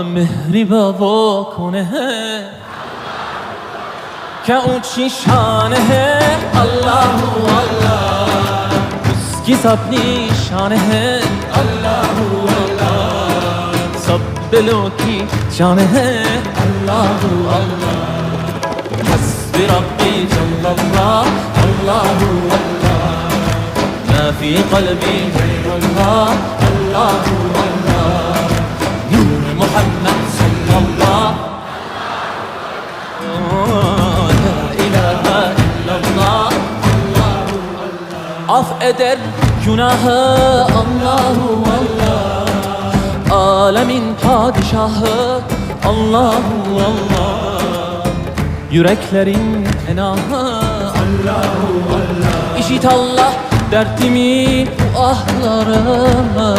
مهری بابا کنه که اون چی شانه الله الله उसकी सब निशान है अल्लाह अल्लाह सब दिलों की जान है अल्लाह अल्लाह हस्बी रब्बी जल्लल्लाह अल्लाह अल्लाह ما في قلبي غير الله अल्लाह अल्लाह नूर मोहम्मद सल्लल्लाह لا إله إلا الله af eder günahı Allahu Allah alemin padişahı Allahu Allah yüreklerin enahı Allahu Allah İşit Allah dertimi bu ahlarımı